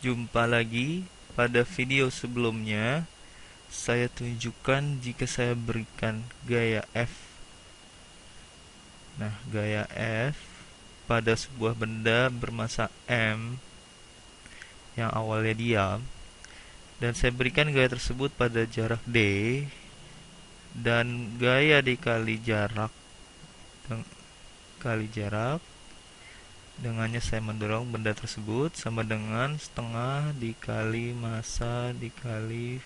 Jumpa lagi. Pada video sebelumnya saya tunjukkan jika saya berikan gaya F. Nah, gaya F pada sebuah benda bermassa M yang awalnya diam, dan saya berikan gaya tersebut pada jarak D, dan gaya dikali jarak dengannya saya mendorong benda tersebut sama dengan setengah dikali massa dikali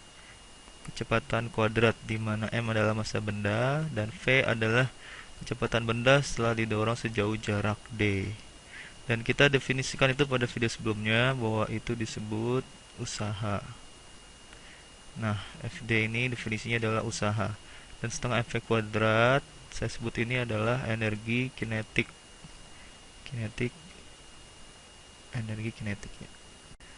kecepatan kuadrat, di mana M adalah massa benda dan V adalah kecepatan benda setelah didorong sejauh jarak D. Dan kita definisikan itu pada video sebelumnya bahwa itu disebut usaha. Nah, FD ini definisinya adalah usaha. Dan setengah F kuadrat saya sebut ini adalah energi kinetik. Energi kinetiknya.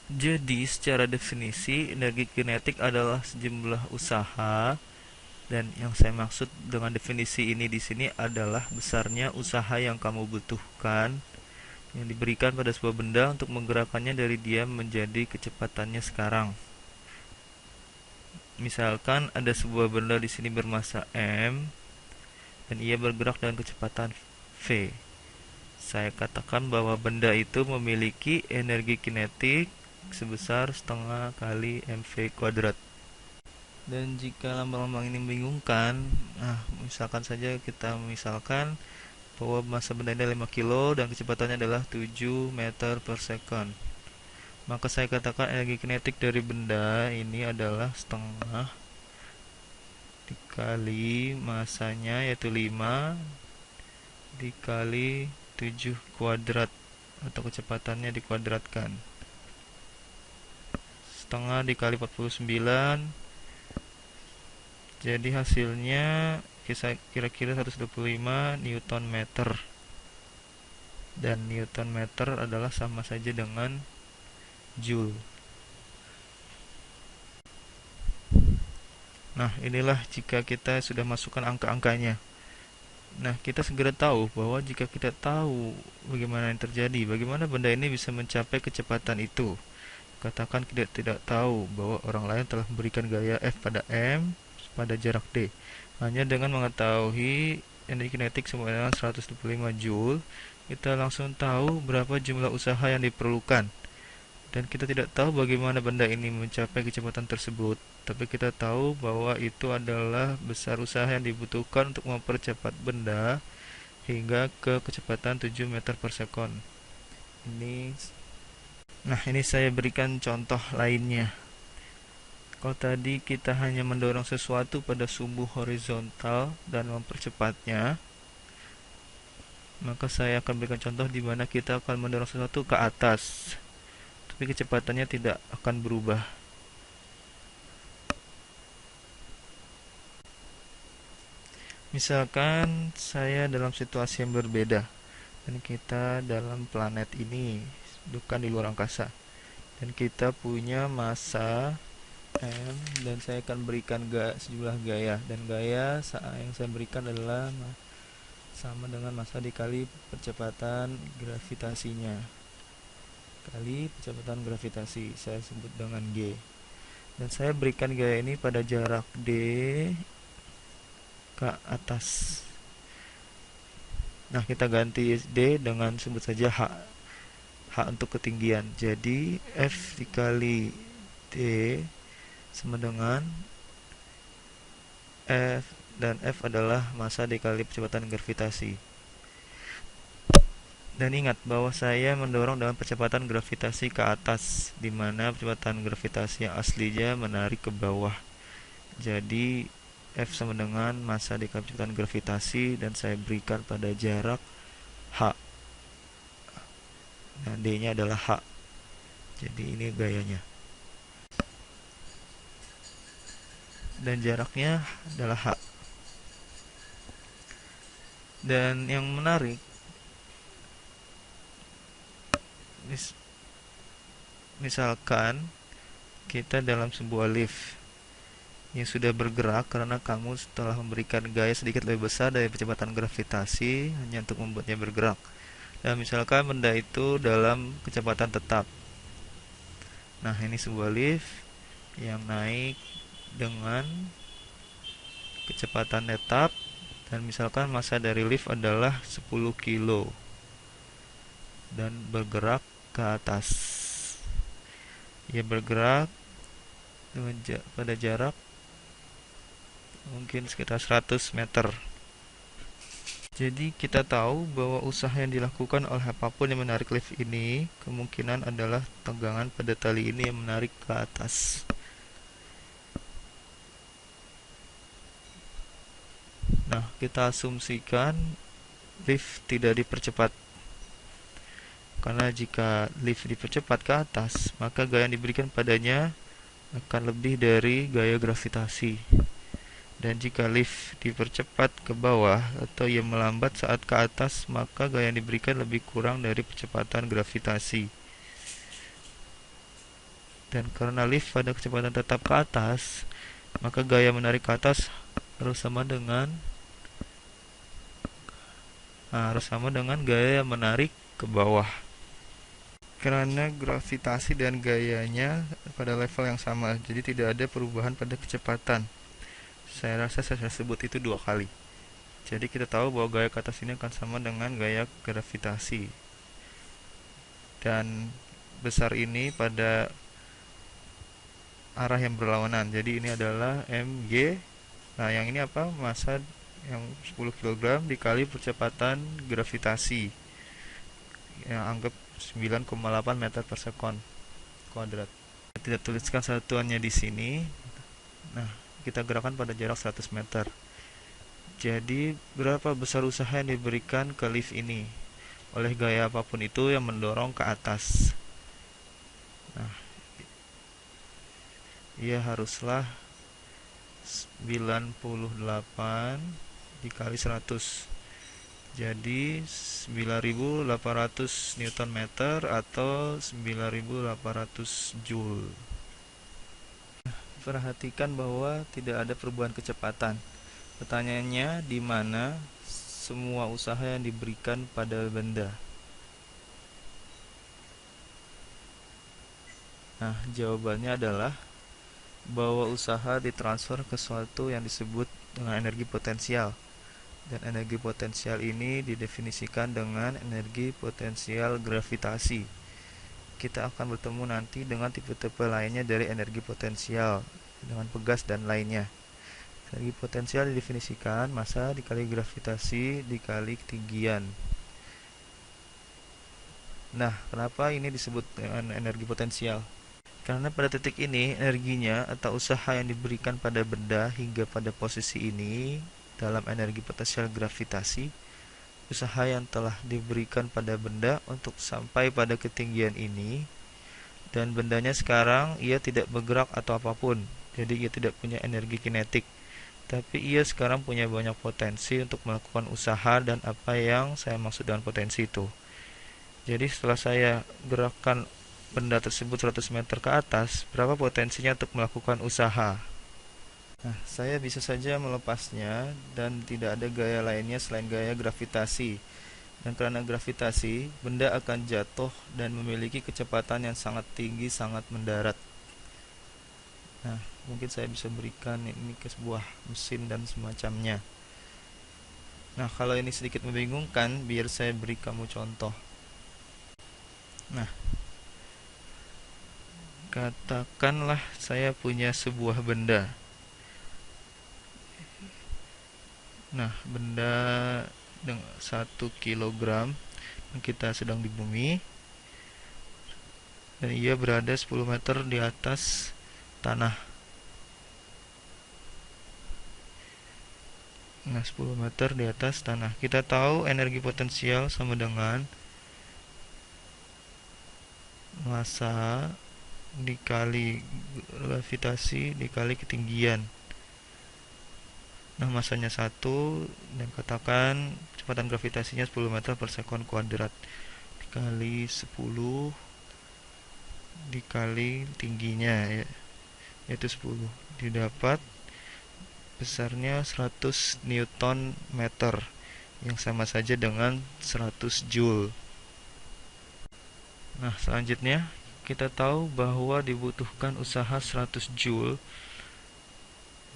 Jadi secara definisi energi kinetik adalah sejumlah usaha, dan yang saya maksud dengan definisi ini di sini adalah besarnya usaha yang kamu butuhkan yang diberikan pada sebuah benda untuk menggerakkannya dari diam menjadi kecepatannya sekarang. Misalkan ada sebuah benda di sini bermassa M dan ia bergerak dengan kecepatan V. Saya katakan bahwa benda itu memiliki energi kinetik sebesar setengah kali mv kuadrat. Dan jika lambang-lambang ini membingungkan, misalkan saja kita bahwa massa benda ini 5 kilo dan kecepatannya adalah 7 meter per second. Maka saya katakan energi kinetik dari benda ini adalah setengah dikali massanya, yaitu 5, dikali 7 kuadrat, atau kecepatannya dikuadratkan. Setengah dikali 49, jadi hasilnya kira-kira 125 Newton meter. Dan Newton meter adalah sama saja dengan Joule. Nah, inilah jika kita sudah masukkan angka-angkanya. Nah, kita segera tahu bahwa jika kita tahu bagaimana yang terjadi, bagaimana benda ini bisa mencapai kecepatan itu. Katakan kita tidak tahu bahwa orang lain telah memberikan gaya F pada M pada jarak D. Hanya dengan mengetahui energi kinetik sama dengan 125 Joule, kita langsung tahu berapa jumlah usaha yang diperlukan. Dan kita tidak tahu bagaimana benda ini mencapai kecepatan tersebut, tapi kita tahu bahwa itu adalah besar usaha yang dibutuhkan untuk mempercepat benda hingga ke kecepatan 7 meter per second. Ini saya berikan contoh lainnya. Kalau tadi kita hanya mendorong sesuatu pada sumbu horizontal dan mempercepatnya, maka saya akan berikan contoh di mana kita akan mendorong sesuatu ke atas, tapi kecepatannya tidak akan berubah. Misalkan saya dalam situasi yang berbeda, dan kita dalam planet ini, bukan di luar angkasa, dan kita punya massa M, dan saya akan berikan sejumlah gaya, dan gaya yang saya berikan adalah sama dengan massa dikali percepatan gravitasinya kali kecepatan gravitasi, saya sebut dengan G. Dan saya berikan gaya ini pada jarak D ke atas. Nah, kita ganti D dengan sebut saja H. H untuk ketinggian. Jadi F dikali D sama dengan F, dan F adalah massa dikali percepatan gravitasi. Dan ingat bahwa saya mendorong dengan percepatan gravitasi ke atas, di mana percepatan gravitasi yang aslinya menarik ke bawah. Jadi F sama dengan massa dikali percepatan gravitasi, dan saya berikan pada jarak H. Nah, D-nya adalah H. Jadi ini gayanya. Dan jaraknya adalah H. Dan yang menarik, misalkan kita dalam sebuah lift yang sudah bergerak karena kamu setelah memberikan gaya sedikit lebih besar dari percepatan gravitasi hanya untuk membuatnya bergerak. Dan misalkan benda itu dalam kecepatan tetap. Nah, ini sebuah lift yang naik dengan kecepatan tetap, dan misalkan massa dari lift adalah 10 kilo dan bergerak ke atas. Ia bergerak pada jarak mungkin sekitar 100 meter. Jadi kita tahu bahwa usaha yang dilakukan oleh apapun yang menarik lift ini kemungkinan adalah tegangan pada tali ini yang menarik ke atas. Nah, kita asumsikan lift tidak dipercepat. Karena jika lift dipercepat ke atas, maka gaya yang diberikan padanya akan lebih dari gaya gravitasi. Dan jika lift dipercepat ke bawah atau ia melambat saat ke atas, maka gaya yang diberikan lebih kurang dari percepatan gravitasi. Dan karena lift pada kecepatan tetap ke atas, maka gaya menarik ke atas harus sama dengan gaya menarik ke bawah. Karena gravitasi dan gayanya pada level yang sama, jadi tidak ada perubahan pada kecepatan. Saya rasa saya sebut itu 2 kali. Jadi kita tahu bahwa gaya ke atas ini akan sama dengan gaya gravitasi. Dan besar ini pada arah yang berlawanan. Jadi ini adalah mg. Nah, yang ini apa? Massa yang 10 kg dikali percepatan gravitasi. Yang anggap 9,8 meter per sekon kuadrat. Kita tuliskan satuannya di sini. Nah, kita gerakan pada jarak 100 meter. Jadi, berapa besar usaha yang diberikan ke lift ini oleh gaya apapun itu yang mendorong ke atas? Nah, ia haruslah 98 dikali 100. Jadi 9800 Newton meter atau 9800 Joule. Perhatikan bahwa tidak ada perubahan kecepatan. Pertanyaannya, di mana semua usaha yang diberikan pada benda? Nah, jawabannya adalah bahwa usaha ditransfer ke suatu yang disebut dengan energi potensial. Dan energi potensial ini didefinisikan dengan energi potensial gravitasi. Kita akan bertemu nanti dengan tipe-tipe lainnya dari energi potensial, dengan pegas dan lainnya. Energi potensial didefinisikan massa dikali gravitasi dikali ketinggian. Nah, kenapa ini disebut dengan energi potensial? Karena pada titik ini energinya atau usaha yang diberikan pada benda hingga pada posisi ini dalam energi potensial gravitasi, usaha yang telah diberikan pada benda untuk sampai pada ketinggian ini, dan bendanya sekarang ia tidak bergerak atau apapun, jadi ia tidak punya energi kinetik, tapi ia sekarang punya banyak potensi untuk melakukan usaha. Dan apa yang saya maksud dengan potensi itu, jadi setelah saya gerakkan benda tersebut 100 meter ke atas, berapa potensinya untuk melakukan usaha? Nah, saya bisa saja melepasnya dan tidak ada gaya lainnya selain gaya gravitasi. Dan karena gravitasi, benda akan jatuh dan memiliki kecepatan yang sangat tinggi, sangat mendarat. Nah, mungkin saya bisa berikan ini ke sebuah mesin dan semacamnya. Nah, kalau ini sedikit membingungkan, biar saya beri kamu contoh. Nah, katakanlah saya punya sebuah benda. Nah, benda dengan 1 kilogram, kita sedang di bumi, dan ia berada 10 meter di atas tanah. Nah, 10 meter di atas tanah. Kita tahu energi potensial sama dengan massa dikali gravitasi dikali ketinggian. Nah, massanya 1, dan katakan kecepatan gravitasinya 10 meter per sekon kuadrat dikali 10 dikali tingginya, yaitu 10, didapat besarnya 100 Newton meter, yang sama saja dengan 100 Joule. Nah, selanjutnya kita tahu bahwa dibutuhkan usaha 100 joule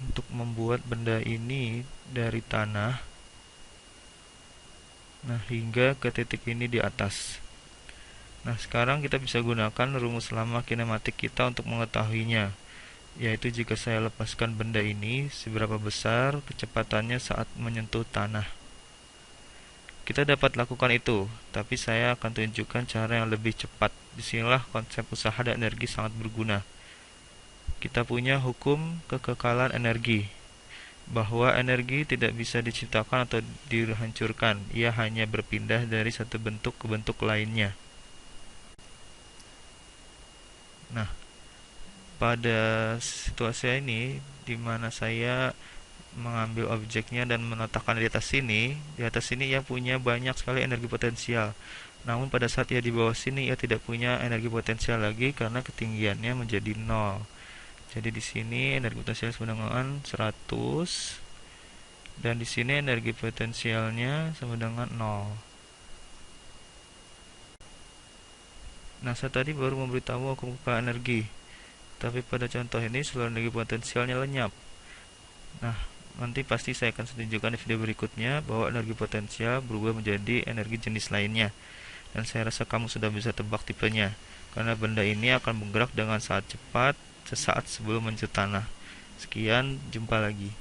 untuk membuat benda ini dari tanah, nah hingga ke titik ini di atas. Nah, sekarang kita bisa gunakan rumus lama kinematik kita untuk mengetahuinya, yaitu jika saya lepaskan benda ini, seberapa besar kecepatannya saat menyentuh tanah. Kita dapat lakukan itu, tapi saya akan tunjukkan cara yang lebih cepat. Disinilah konsep usaha dan energi sangat berguna. Kita punya hukum kekekalan energi, bahwa energi tidak bisa diciptakan atau dihancurkan, ia hanya berpindah dari satu bentuk ke bentuk lainnya. Nah, pada situasi ini, di mana saya mengambil objeknya dan meletakkan di atas sini ia punya banyak sekali energi potensial. Namun pada saat ia di bawah sini ia tidak punya energi potensial lagi karena ketinggiannya menjadi 0. Jadi di sini energi potensial sama dengan 100 dan di sini energi potensialnya sama dengan 0. Nah, saya tadi baru memberitahu hukum kekayaan energi. Tapi pada contoh ini seluruh energi potensialnya lenyap. Nah, nanti pasti saya akan tunjukkan di video berikutnya bahwa energi potensial berubah menjadi energi jenis lainnya. Dan saya rasa kamu sudah bisa tebak tipenya, karena benda ini akan bergerak dengan sangat cepat sesaat sebelum menyentuh tanah. Sekian, jumpa lagi.